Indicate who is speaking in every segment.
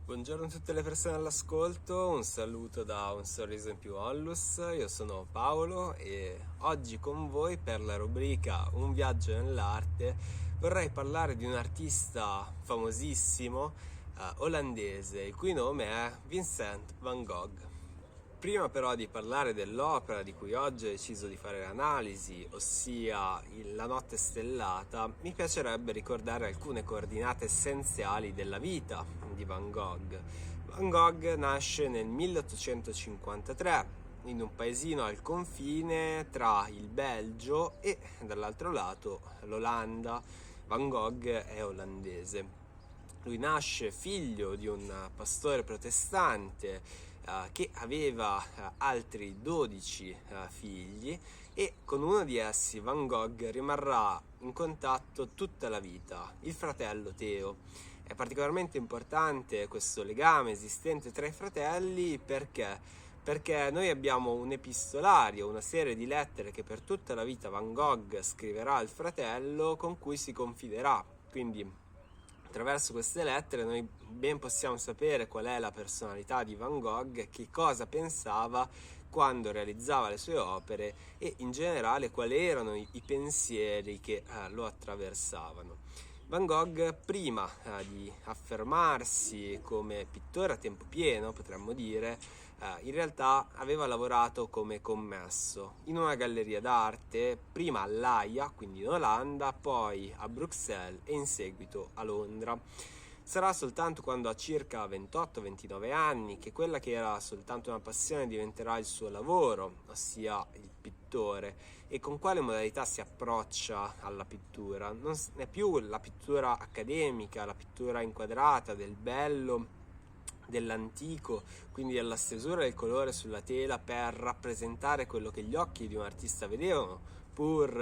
Speaker 1: Buongiorno a tutte le persone all'ascolto, un saluto da Un Sorriso in Più Onlus, io sono Paolo e oggi con voi per la rubrica Un viaggio nell'arte vorrei parlare di un artista famosissimo olandese, il cui nome è Vincent van Gogh. Prima però di parlare dell'opera di cui oggi ho deciso di fare l'analisi, ossia La notte stellata, mi piacerebbe ricordare alcune coordinate essenziali della vita di Van Gogh. Van Gogh nasce nel 1853 in un paesino al confine tra il Belgio e dall'altro lato l'Olanda. Van Gogh è olandese. Lui nasce figlio di un pastore protestante che aveva altri 12 figli e con uno di essi Van Gogh rimarrà in contatto tutta la vita, il fratello Theo. È particolarmente importante questo legame esistente tra i fratelli perché noi abbiamo un epistolario, una serie di lettere che per tutta la vita Van Gogh scriverà al fratello con cui si confiderà. Quindi attraverso queste lettere noi ben possiamo sapere qual è la personalità di Van Gogh, che cosa pensava quando realizzava le sue opere e in generale quali erano i pensieri che lo attraversavano. Van Gogh, prima di affermarsi come pittore a tempo pieno, potremmo dire, in realtà aveva lavorato come commesso in una galleria d'arte, prima all'Aia, quindi in Olanda, poi a Bruxelles e in seguito a Londra. Sarà soltanto quando ha circa 28-29 anni che quella che era soltanto una passione diventerà il suo lavoro, ossia il pittore. E con quale modalità si approccia alla pittura? Non è più la pittura accademica, la pittura inquadrata del bello, dell'antico, quindi della stesura del colore sulla tela per rappresentare quello che gli occhi di un artista vedevano, pur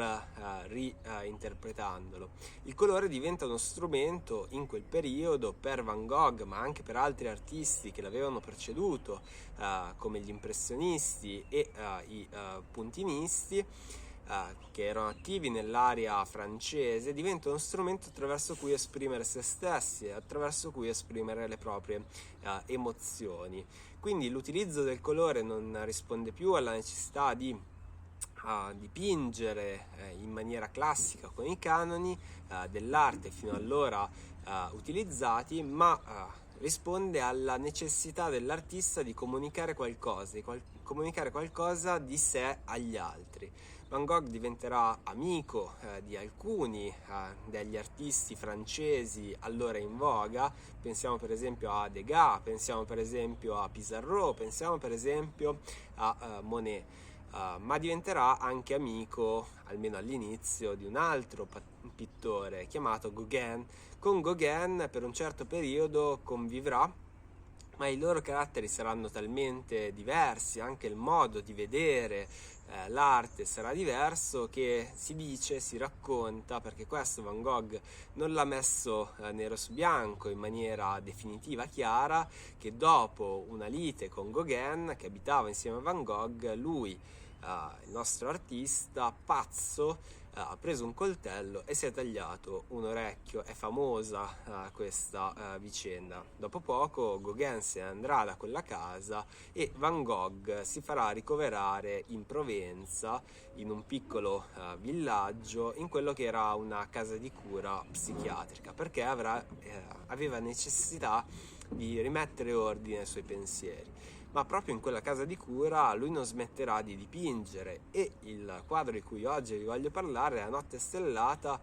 Speaker 1: reinterpretandolo. Il colore diventa uno strumento in quel periodo per Van Gogh, ma anche per altri artisti che l'avevano preceduto, come gli impressionisti e i puntinisti, che erano attivi nell'area francese, diventa uno strumento attraverso cui esprimere se stessi, attraverso cui esprimere le proprie emozioni. Quindi l'utilizzo del colore non risponde più alla necessità di dipingere in maniera classica con i canoni dell'arte fino allora utilizzati, ma risponde alla necessità dell'artista di comunicare qualcosa, comunicare qualcosa di sé agli altri. Van Gogh diventerà amico di alcuni degli artisti francesi allora in voga, pensiamo per esempio a Degas, pensiamo per esempio a Pissarro, pensiamo per esempio a Monet. Ma diventerà anche amico, almeno all'inizio, di un altro pittore chiamato Gauguin. Con Gauguin per un certo periodo convivrà, ma i loro caratteri saranno talmente diversi, anche il modo di vedere l'arte sarà diverso, che si dice, si racconta, perché questo Van Gogh non l'ha messo nero su bianco in maniera definitiva, chiara, che dopo una lite con Gauguin, che abitava insieme a Van Gogh, lui, il nostro artista pazzo, ha preso un coltello e si è tagliato un orecchio. È famosa questa vicenda. Dopo poco Gauguin se ne andrà da quella casa e Van Gogh si farà ricoverare in Provenza, in un piccolo villaggio, in quello che era una casa di cura psichiatrica, perché aveva necessità di rimettere ordine ai suoi pensieri. Ma proprio in quella casa di cura lui non smetterà di dipingere e il quadro di cui oggi vi voglio parlare, La notte stellata,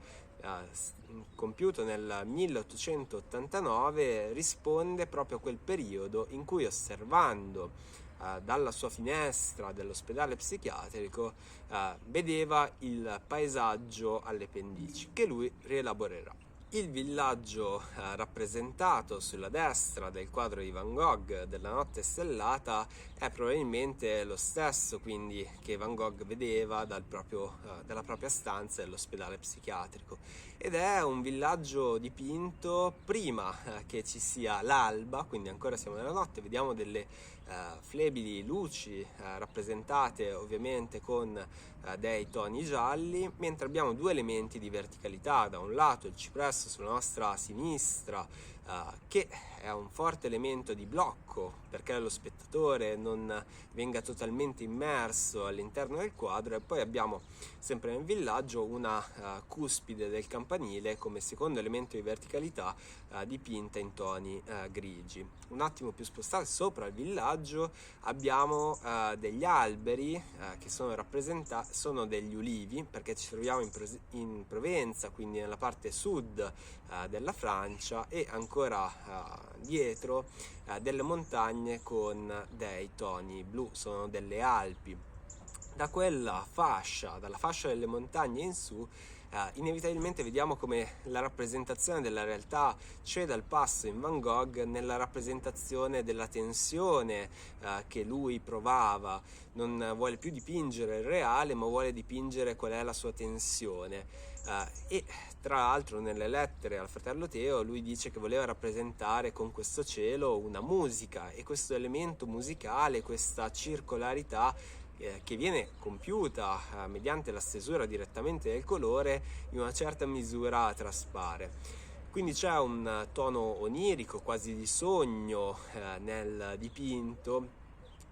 Speaker 1: compiuto nel 1889, risponde proprio a quel periodo in cui, osservando dalla sua finestra dell'ospedale psichiatrico, vedeva il paesaggio alle pendici che lui rielaborerà. Il villaggio rappresentato sulla destra del quadro di Van Gogh della notte stellata è probabilmente lo stesso quindi che Van Gogh vedeva dalla propria stanza dell'ospedale psichiatrico, ed è un villaggio dipinto prima che ci sia l'alba, quindi ancora siamo nella notte. Vediamo delle flebili luci rappresentate ovviamente con dei toni gialli, mentre abbiamo due elementi di verticalità: da un lato il cipresso sulla nostra sinistra che è un forte elemento di blocco perché lo spettatore non venga totalmente immerso all'interno del quadro, e poi abbiamo sempre nel villaggio una cuspide del campanile come secondo elemento di verticalità dipinta in toni grigi. Un attimo più spostati sopra il villaggio abbiamo degli alberi che sono rappresentati, sono degli ulivi perché ci troviamo in Provenza, quindi nella parte sud della Francia, e ancora dietro delle montagne con dei toni blu, sono delle Alpi. Da quella fascia, dalla fascia delle montagne in su, inevitabilmente vediamo come la rappresentazione della realtà ceda il passo in Van Gogh nella rappresentazione della tensione che lui provava. Non vuole più dipingere il reale, ma vuole dipingere qual è la sua tensione. E tra l'altro nelle lettere al fratello Teo lui dice che voleva rappresentare con questo cielo una musica, e questo elemento musicale, questa circolarità che viene compiuta mediante la stesura direttamente del colore, in una certa misura traspare. Quindi c'è un tono onirico, quasi di sogno nel dipinto,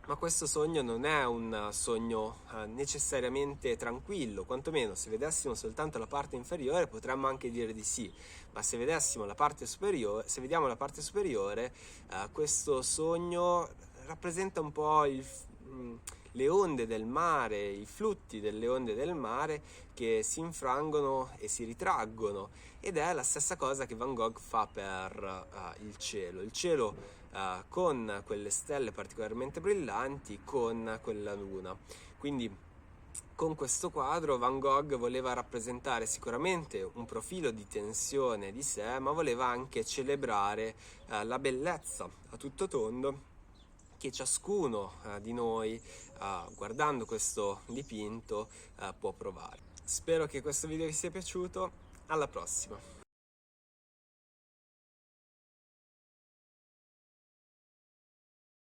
Speaker 1: ma questo sogno non è un sogno necessariamente tranquillo, quantomeno se vedessimo soltanto la parte inferiore potremmo anche dire di sì, ma se vedessimo la parte superiore, se vediamo la parte superiore, questo sogno rappresenta un po' le onde del mare, i flutti delle onde del mare che si infrangono e si ritraggono, ed è la stessa cosa che Van Gogh fa per il cielo con quelle stelle particolarmente brillanti, con quella luna. Quindi con questo quadro Van Gogh voleva rappresentare sicuramente un profilo di tensione di sé, ma voleva anche celebrare la bellezza a tutto tondo che ciascuno di noi guardando questo dipinto può provare. Spero che questo video vi sia piaciuto, alla prossima!